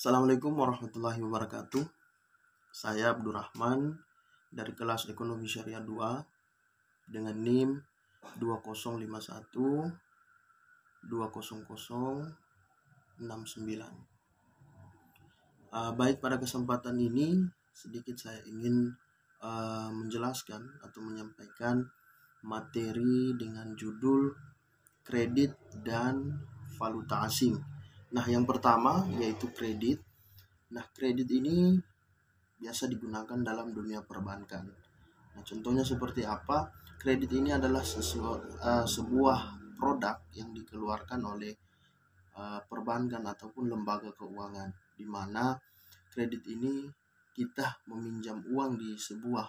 Assalamualaikum warahmatullahi wabarakatuh. Saya Abdurrahman dari kelas Ekonomi Syariah 2 dengan NIM 2051 20069. Baik, pada kesempatan ini sedikit saya ingin menjelaskan atau menyampaikan materi dengan judul kredit dan valuta asing. Nah, yang pertama yaitu kredit. Nah, kredit ini biasa digunakan dalam dunia perbankan. Nah, contohnya seperti apa? Kredit ini adalah sebuah produk yang dikeluarkan oleh perbankan ataupun lembaga keuangan, di mana kredit ini kita meminjam uang di sebuah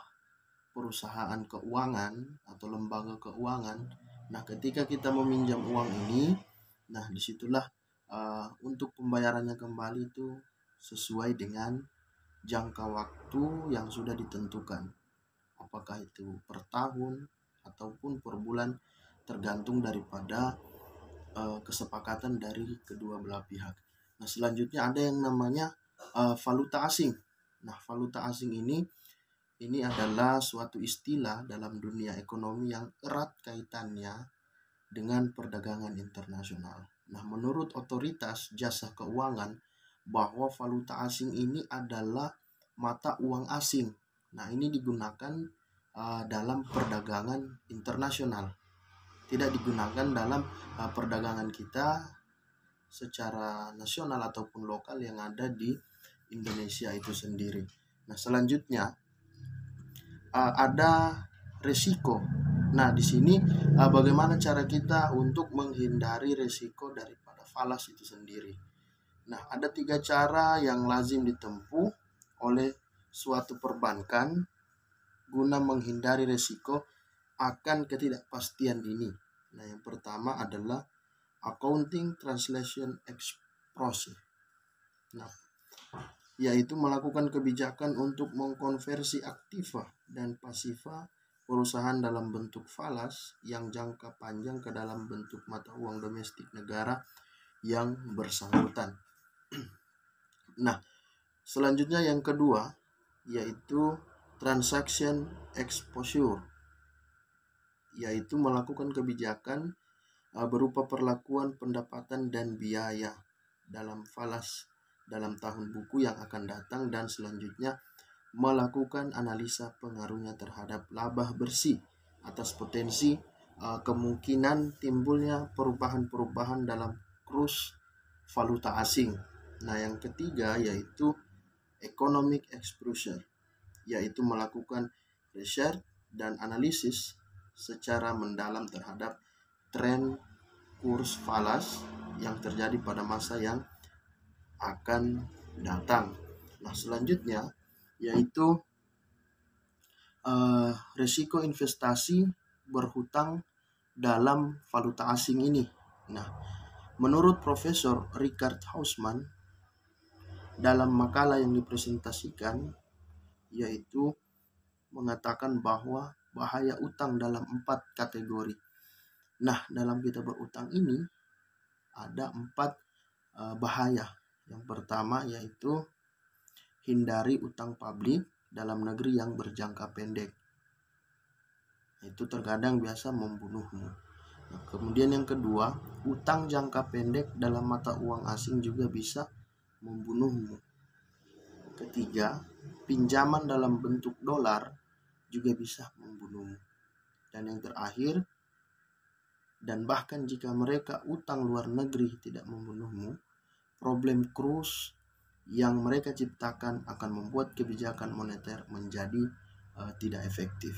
perusahaan keuangan atau lembaga keuangan. Nah, ketika kita meminjam uang ini, nah disitulah untuk pembayarannya kembali itu sesuai dengan jangka waktu yang sudah ditentukan, apakah itu per tahun ataupun per bulan, tergantung daripada kesepakatan dari kedua belah pihak. Nah, selanjutnya ada yang namanya valuta asing. Nah, valuta asing ini adalah suatu istilah dalam dunia ekonomi yang erat kaitannya dengan perdagangan internasional. Nah, menurut otoritas jasa keuangan, bahwa valuta asing ini adalah mata uang asing. Nah, ini digunakan dalam perdagangan internasional, tidak digunakan dalam perdagangan kita secara nasional ataupun lokal yang ada di Indonesia itu sendiri. Nah, selanjutnya ada resiko. Nah, di sini bagaimana cara kita untuk menghindari resiko daripada falas itu sendiri. Nah, ada 3 cara yang lazim ditempuh oleh suatu perbankan guna menghindari resiko akan ketidakpastian ini. Nah, yang pertama adalah accounting translation exposure. Nah, yaitu melakukan kebijakan untuk mengkonversi aktiva dan pasiva perusahaan dalam bentuk falas yang jangka panjang ke dalam bentuk mata uang domestik negara yang bersangkutan. Nah, selanjutnya yang kedua yaitu transaction exposure, yaitu melakukan kebijakan berupa perlakuan pendapatan dan biaya dalam falas dalam tahun buku yang akan datang, dan selanjutnya melakukan analisa pengaruhnya terhadap laba bersih atas potensi kemungkinan timbulnya perubahan-perubahan dalam kurs valuta asing. Nah, yang ketiga yaitu economic exposure, yaitu melakukan riset dan analisis secara mendalam terhadap tren kurs falas yang terjadi pada masa yang akan datang. Nah, selanjutnya yaitu risiko investasi berhutang dalam valuta asing ini. Nah, menurut Profesor Richard Hausman dalam makalah yang dipresentasikan, yaitu mengatakan bahwa bahaya utang dalam 4 kategori. Nah, dalam kita berutang ini ada 4 bahaya. Yang pertama yaitu hindari utang publik dalam negeri yang berjangka pendek. Itu terkadang biasa membunuhmu. Nah, kemudian yang kedua, utang jangka pendek dalam mata uang asing juga bisa membunuhmu. Ketiga, pinjaman dalam bentuk dolar juga bisa membunuhmu. Dan yang terakhir, dan bahkan jika mereka utang luar negeri tidak membunuhmu, problem kurs yang mereka ciptakan akan membuat kebijakan moneter menjadi tidak efektif.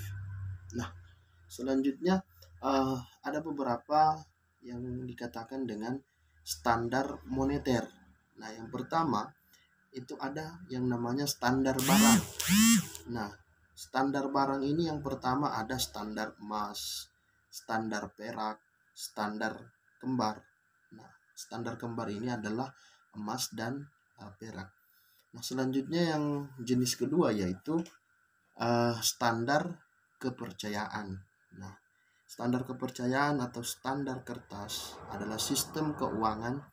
Nah, selanjutnya ada beberapa yang dikatakan dengan standar moneter. Nah, yang pertama itu ada yang namanya standar barang. Nah, standar barang ini yang pertama ada standar emas, standar perak, standar kembar. Nah, standar kembar ini adalah emas dan perak. Nah, selanjutnya yang jenis kedua yaitu standar kepercayaan. Nah, standar kepercayaan atau standar kertas adalah sistem keuangan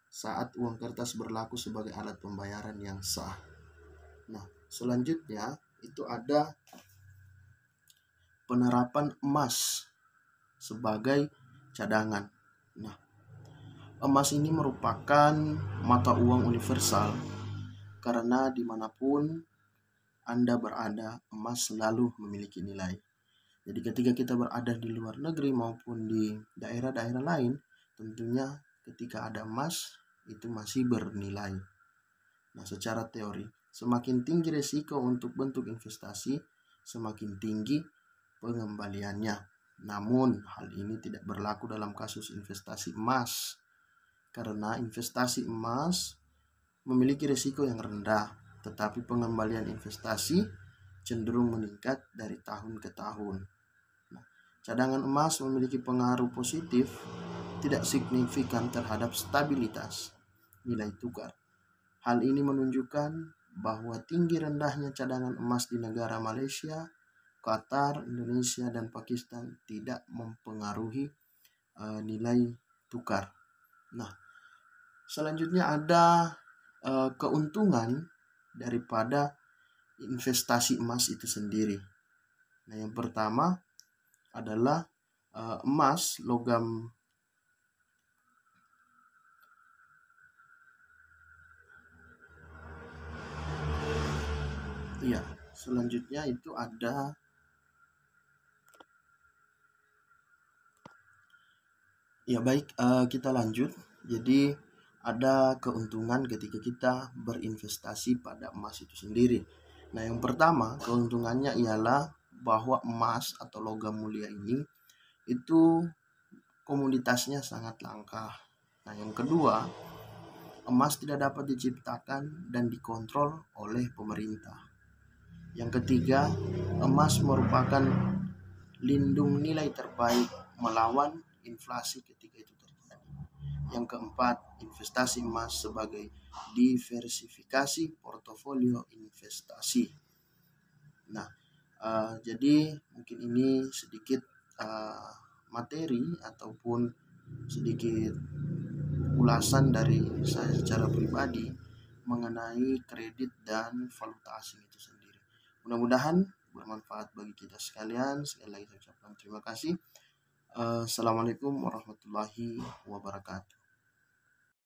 saat uang kertas berlaku sebagai alat pembayaran yang sah. Nah, selanjutnya itu ada penerapan emas sebagai cadangan. Nah, emas ini merupakan mata uang universal karena dimanapun Anda berada, emas selalu memiliki nilai. Jadi ketika kita berada di luar negeri maupun di daerah-daerah lain, tentunya ketika ada emas itu masih bernilai. Nah, secara teori, semakin tinggi risiko untuk bentuk investasi, semakin tinggi pengembaliannya. Namun, hal ini tidak berlaku dalam kasus investasi emas, karena investasi emas memiliki risiko yang rendah, tetapi pengembalian investasi cenderung meningkat dari tahun ke tahun. Nah, cadangan emas memiliki pengaruh positif tidak signifikan terhadap stabilitas nilai tukar. Hal ini menunjukkan bahwa tinggi rendahnya cadangan emas di negara Malaysia, Qatar, Indonesia, dan Pakistan tidak mempengaruhi nilai tukar. Nah, selanjutnya ada keuntungan daripada investasi emas itu sendiri. Nah, yang pertama adalah emas logam ya. Selanjutnya itu ada ya baik, kita lanjut. Jadi ada keuntungan ketika kita berinvestasi pada emas itu sendiri. Nah, yang pertama keuntungannya ialah bahwa emas atau logam mulia ini itu komoditasnya sangat langka. Nah, yang kedua, emas tidak dapat diciptakan dan dikontrol oleh pemerintah. Yang ketiga, emas merupakan lindung nilai terbaik melawan inflasi ketika itu terjadi. Yang keempat, investasi emas sebagai diversifikasi portofolio investasi. Nah, jadi mungkin ini sedikit materi ataupun sedikit ulasan dari saya secara pribadi mengenai kredit dan valuta asing itu sendiri. Mudah-mudahan bermanfaat bagi kita sekalian. Sekali lagi saya ucapkan terima kasih. Assalamualaikum warahmatullahi wabarakatuh.